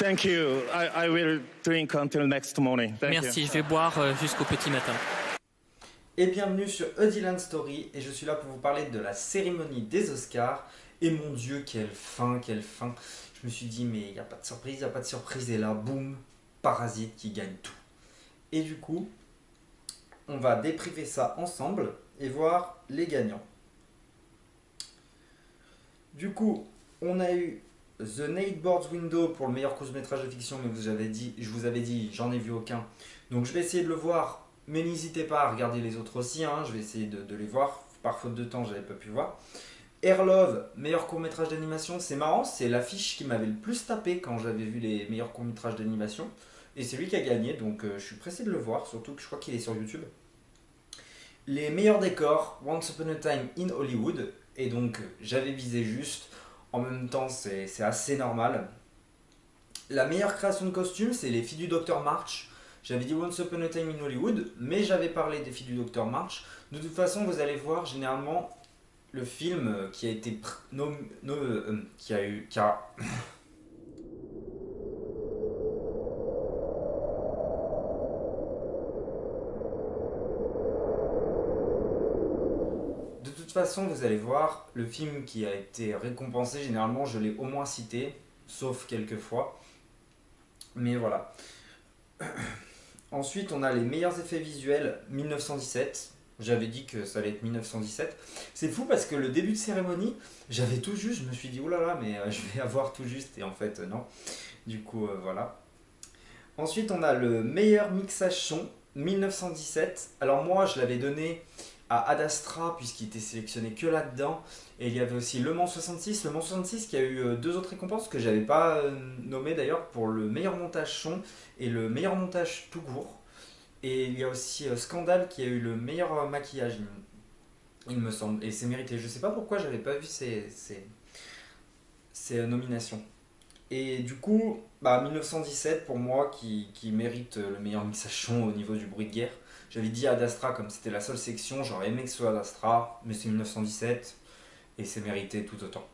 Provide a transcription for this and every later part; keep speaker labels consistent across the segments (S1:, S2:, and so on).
S1: Thank you. I will drink until next morning.
S2: Merci, je vais boire jusqu'au petit matin.
S3: Et bienvenue sur A Dylan Story, et je suis là pour vous parler de la cérémonie des Oscars. Et mon Dieu, quelle fin, quelle fin. Je me suis dit, mais il n'y a pas de surprise, il n'y a pas de surprise. Et là, boum, Parasite qui gagne tout. Et du coup, on va débriefer ça ensemble et voir les gagnants. Du coup, on a eu The Neighbor's Window pour le meilleur court-métrage de fiction, mais je vous avais dit, j'en ai vu aucun. Donc je vais essayer de le voir, mais n'hésitez pas à regarder les autres aussi, hein. Je vais essayer de les voir. Par faute de temps, j'avais pas pu voir. Air Love, meilleur court-métrage d'animation, c'est marrant, c'est l'affiche qui m'avait le plus tapé quand j'avais vu les meilleurs courts-métrages d'animation. Et c'est lui qui a gagné, donc je suis pressé de le voir, surtout que je crois qu'il est sur YouTube. Les meilleurs décors, Once Upon a Time in Hollywood, et donc j'avais visé juste, en même temps c'est assez normal. La meilleure création de costumes, c'est les filles du Dr March. J'avais dit Once Upon a Time in Hollywood, mais j'avais parlé des filles du Dr March. De toute façon, vous allez voir généralement le film qui a été De toute façon, vous allez voir, le film qui a été récompensé, généralement je l'ai au moins cité, sauf quelques fois. Mais voilà. Ensuite, on a les meilleurs effets visuels 1917. J'avais dit que ça allait être 1917. C'est fou parce que le début de cérémonie, j'avais tout juste. Je me suis dit, oulala, mais je vais avoir tout juste. Et en fait, non. Du coup, voilà. Ensuite, on a le meilleur mixage son 1917. Alors moi, je l'avais donné à Ad Astra puisqu'il était sélectionné que là-dedans. Et il y avait aussi Le Mans 66. Le Mans 66 qui a eu deux autres récompenses que j'avais pas nommées d'ailleurs pour le meilleur montage son et le meilleur montage tout court. Et il y a aussi Scandale qui a eu le meilleur maquillage, il me semble. Et c'est mérité. Je sais pas pourquoi j'avais pas vu ces nominations. Et du coup, 1917 pour moi qui mérite le meilleur mixage son au niveau du bruit de guerre. J'avais dit Ad Astra comme c'était la seule section, j'aurais aimé que ce soit Ad Astra, mais c'est 1917 et c'est mérité tout autant.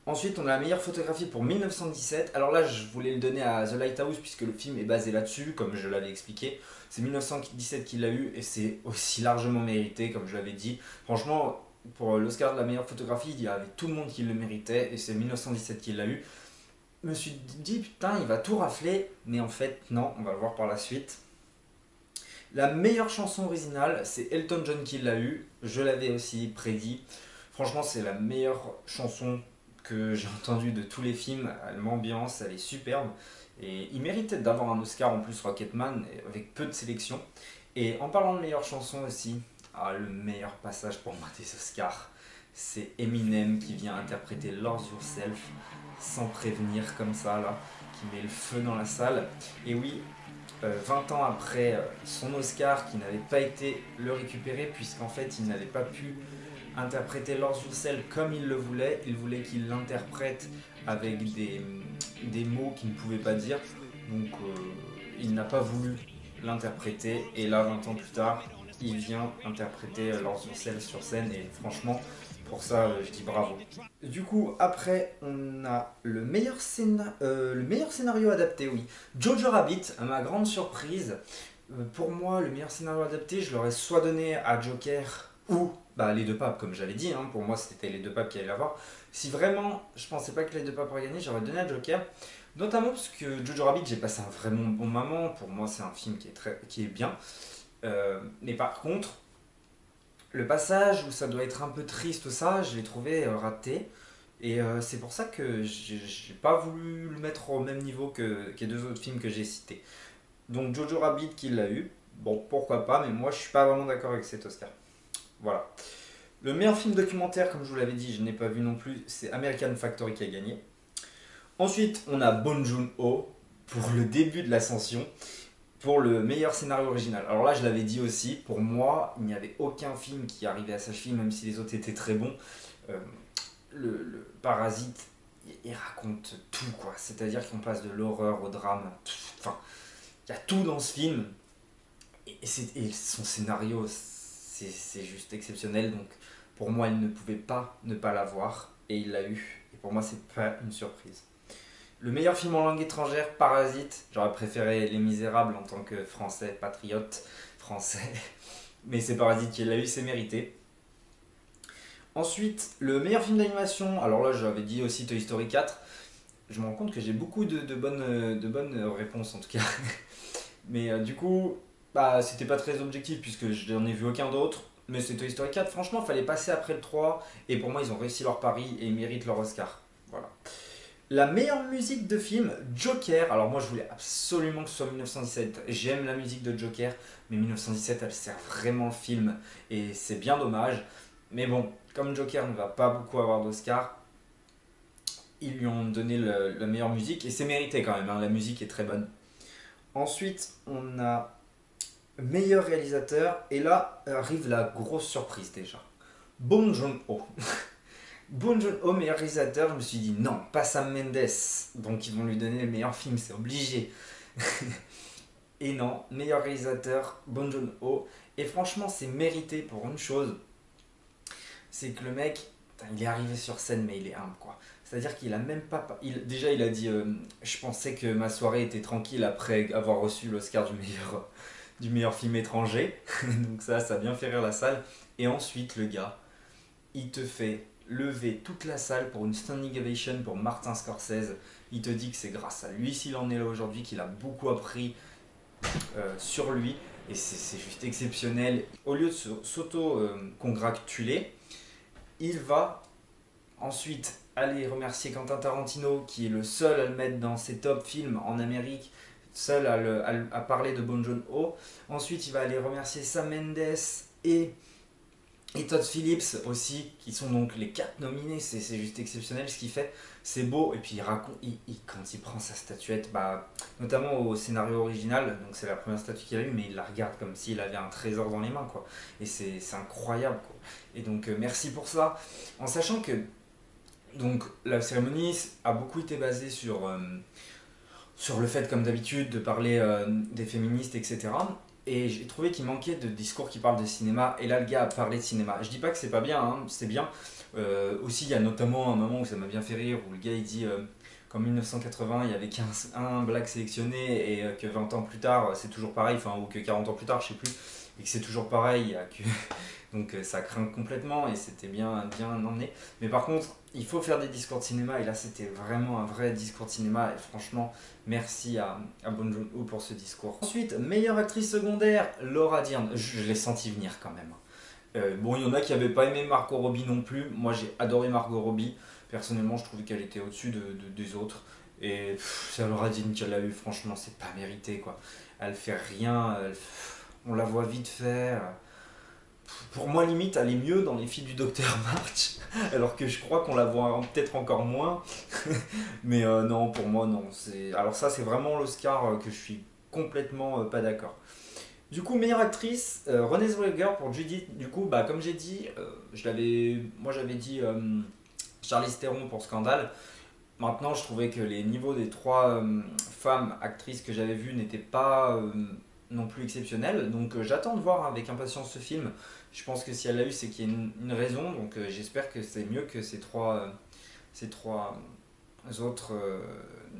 S3: Ensuite, on a la meilleure photographie pour 1917. Alors là, je voulais le donner à The Lighthouse puisque le film est basé là-dessus, comme je l'avais expliqué. C'est 1917 qui l'a eu et c'est aussi largement mérité, comme je l'avais dit. Franchement, pour l'Oscar de la meilleure photographie, il y avait tout le monde qui le méritait et c'est 1917 qui l'a eu. Je me suis dit, putain, il va tout rafler, mais en fait, non, on va le voir par la suite. La meilleure chanson originale, c'est Elton John qui l'a eu. Je l'avais aussi prédit. Franchement, c'est la meilleure chanson que j'ai entendue de tous les films. Elle m'ambiance, elle est superbe. Et il méritait d'avoir un Oscar en plus, Rocketman, avec peu de sélection. Et en parlant de meilleure chanson aussi, le meilleur passage pour moi des Oscars, c'est Eminem qui vient interpréter Lose Yourself sans prévenir comme ça, là, qui met le feu dans la salle. Et oui, 20 ans après son Oscar qui n'avait pas été le récupérer puisqu'en fait il n'avait pas pu interpréter Lose Yourself comme il le voulait. Il voulait qu'il l'interprète avec des mots qu'il ne pouvait pas dire. Donc il n'a pas voulu l'interpréter et là 20 ans plus tard il vient interpréter Lose Yourself sur scène et franchement pour ça je dis bravo. Du coup après on a le meilleur scénario adapté, oui. Jojo Rabbit, à ma grande surprise. Pour moi le meilleur scénario adapté je l'aurais soit donné à Joker ou les deux papes comme j'avais dit, hein. Pour moi c'était les deux papes qui allaient l'avoir. Si vraiment je pensais pas que les deux papes auraient gagné, j'aurais donné à Joker. Notamment parce que Jojo Rabbit j'ai passé un vraiment bon moment. Pour moi c'est un film qui est bien. Mais par contre le passage où ça doit être un peu triste, tout ça, je l'ai trouvé raté. Et c'est pour ça que j'ai pas voulu le mettre au même niveau que les deux autres films que j'ai cités. Donc Jojo Rabbit qui l'a eu, bon pourquoi pas, mais moi je suis pas vraiment d'accord avec cet Oscar. Voilà. Le meilleur film documentaire, comme je vous l'avais dit, je n'ai pas vu non plus, c'est American Factory qui a gagné. Ensuite, on a Bong Joon-ho pour le début de l'ascension, pour le meilleur scénario original. Alors là, je l'avais dit aussi, pour moi, il n'y avait aucun film qui arrivait à sa cheville, même si les autres étaient très bons. Le Parasite, il raconte tout, quoi. C'est-à-dire qu'on passe de l'horreur au drame. Enfin, il y a tout dans ce film. Et son scénario, c'est juste exceptionnel. Donc, pour moi, il ne pouvait pas ne pas l'avoir. Et il l'a eu. Et pour moi, c'est pas une surprise. Le meilleur film en langue étrangère, Parasite. J'aurais préféré Les Misérables en tant que français, patriote français. Mais c'est Parasite qui l'a eu, c'est mérité. Ensuite, le meilleur film d'animation. Alors là, j'avais dit aussi Toy Story 4. Je me rends compte que j'ai beaucoup de bonnes réponses en tout cas. Mais du coup, bah, c'était pas très objectif puisque je n'en ai vu aucun d'autre. Mais c'est Toy Story 4. Franchement, il fallait passer après le 3. Et pour moi, ils ont réussi leur pari et ils méritent leur Oscar. Voilà. La meilleure musique de film, Joker. Alors moi, je voulais absolument que ce soit 1917. J'aime la musique de Joker. Mais 1917, elle sert vraiment le film. Et c'est bien dommage. Mais bon, comme Joker ne va pas beaucoup avoir d'Oscar, ils lui ont donné la meilleure musique. Et c'est mérité quand même. Hein, la musique est très bonne. Ensuite, on a meilleur réalisateur, et là arrive la grosse surprise déjà. Bong Joon-ho. Bong Joon-ho, meilleur réalisateur, je me suis dit non, pas Sam Mendes. Donc ils vont lui donner le meilleur film, c'est obligé. Et non, meilleur réalisateur, Bong Joon-ho. Et franchement, c'est mérité pour une chose. C'est que le mec, il est arrivé sur scène, mais il est humble quoi. C'est-à-dire qu'il a même pas. Déjà, il a dit je pensais que ma soirée était tranquille après avoir reçu l'Oscar du meilleur film étranger. Donc, ça a bien fait rire la salle. Et ensuite, le gars, il te fait lever toute la salle pour une standing ovation pour Martin Scorsese. Il te dit que c'est grâce à lui, s'il en est là aujourd'hui, qu'il a beaucoup appris sur lui. Et c'est juste exceptionnel. Au lieu de s'auto-congratuler, il va ensuite aller remercier Quentin Tarantino, qui est le seul à le mettre dans ses top films en Amérique, seul à parler de Bong Joon-ho. Ensuite, il va aller remercier Sam Mendes et Todd Phillips aussi, qui sont donc les 4 nominés. C'est juste exceptionnel ce qu'il fait. C'est beau. Et puis, quand il prend sa statuette, bah, notamment au scénario original, donc c'est la première statue qu'il a eue, mais il la regarde comme s'il avait un trésor dans les mains, quoi. Et c'est incroyable, quoi. Et donc, merci pour ça. En sachant que donc la cérémonie a beaucoup été basée sur le fait, comme d'habitude, de parler des féministes, etc. Et j'ai trouvé qu'il manquait de discours qui parlent de cinéma. Et là, le gars a parlé de cinéma. Je dis pas que c'est pas bien, hein, c'est bien. Aussi, il y a notamment un moment où ça m'a bien fait rire, où le gars il dit qu'en 1980, il y avait qu'un black sélectionné et que 20 ans plus tard, c'est toujours pareil, enfin, ou que 40 ans plus tard, je sais plus, et que c'est toujours pareil, il y a que... Donc ça craint complètement et c'était bien emmené. Mais par contre, il faut faire des discours de cinéma et là c'était vraiment un vrai discours de cinéma et franchement, merci à Bong Joon-ho pour ce discours. Ensuite, meilleure actrice secondaire, Laura Dern. Je l'ai senti venir quand même. Bon, il y en a qui n'avaient pas aimé Margot Robbie non plus. Moi j'ai adoré Margot Robbie. Personnellement, je trouvais qu'elle était au-dessus des autres. Et c'est Laura Dern qui l'a eu, franchement, c'est pas mérité quoi. Elle fait rien, on la voit vite faire. Pour moi, limite, elle est mieux dans les filles du Docteur March, alors que je crois qu'on la voit peut-être encore moins. Mais non, pour moi, non. Alors ça, c'est vraiment l'Oscar que je suis complètement pas d'accord. Du coup, meilleure actrice, Renée Zellweger pour Judith. Du coup, bah, comme j'ai dit, moi j'avais dit Charlize Theron pour Scandale. Maintenant, je trouvais que les niveaux des 3 femmes actrices que j'avais vues n'étaient pas non plus exceptionnels. Donc j'attends de voir avec impatience ce film. Je pense que si elle l'a eu, c'est qu'il y a une raison. Donc j'espère que c'est mieux que ces trois autres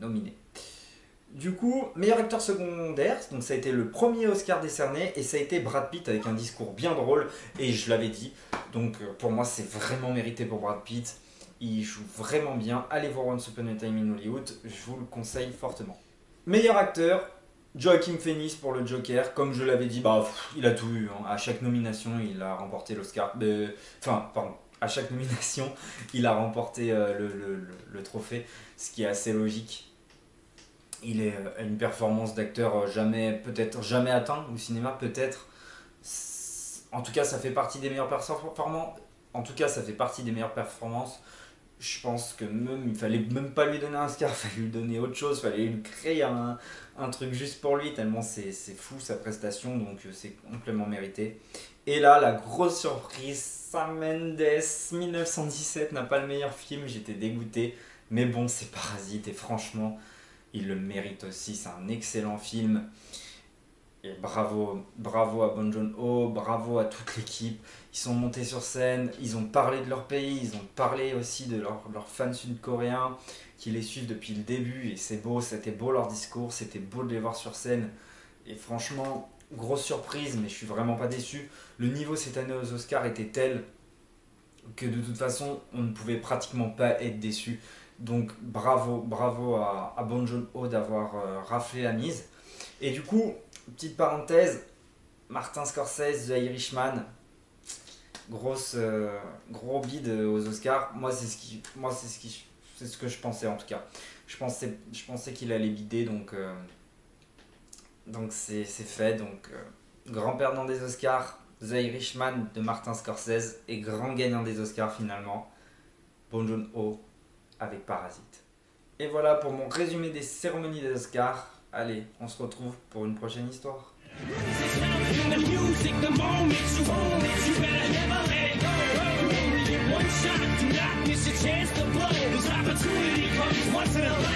S3: nominés. Du coup, meilleur acteur secondaire, donc ça a été le premier Oscar décerné et ça a été Brad Pitt avec un discours bien drôle et je l'avais dit. Donc pour moi, c'est vraiment mérité pour Brad Pitt. Il joue vraiment bien. Allez voir Once Upon a Time in Hollywood, je vous le conseille fortement. Meilleur acteur, Joaquin Phoenix pour le Joker. Comme je l'avais dit, bah, il a tout eu. Hein. À chaque nomination, il a remporté l'Oscar. À chaque nomination, il a remporté le trophée, ce qui est assez logique. Il est une performance d'acteur peut-être jamais atteint au cinéma, peut-être. En tout cas, ça fait partie des meilleures performances. En tout cas, ça fait partie des meilleures performances. Je pense que même, il fallait même pas lui donner un Oscar, il fallait lui donner autre chose, il fallait lui créer un truc juste pour lui, tellement c'est fou sa prestation, donc c'est complètement mérité. Et là, la grosse surprise, Sam Mendes, 1917 n'a pas le meilleur film, j'étais dégoûté, mais bon, c'est Parasite et franchement, il le mérite aussi, c'est un excellent film. Et bravo à Bong Joon-ho, bravo à toute l'équipe. Ils sont montés sur scène, ils ont parlé de leur pays, ils ont parlé aussi de leurs fans sud-coréens qui les suivent depuis le début. Et c'est beau, c'était beau leur discours, c'était beau de les voir sur scène. Et franchement, grosse surprise, mais je suis vraiment pas déçu. Le niveau cette année aux Oscars était tel que de toute façon, on ne pouvait pratiquement pas être déçu. Donc bravo à Bong Joon-ho d'avoir raflé la mise. Et du coup, petite parenthèse, Martin Scorsese, The Irishman, gros bid aux Oscars. Moi, c'est ce que je pensais en tout cas. Je pensais qu'il allait bider, donc c'est fait. Donc, grand perdant des Oscars, The Irishman de Martin Scorsese, et grand gagnant des Oscars finalement, Bong Joon-ho avec Parasite. Et voilà pour mon résumé des cérémonies des Oscars. Allez, on se retrouve pour une prochaine histoire.
S4: The music, the moment you own it, you better never let it go. One shot, do not miss a chance to blow. This opportunity comes once in a lifetime.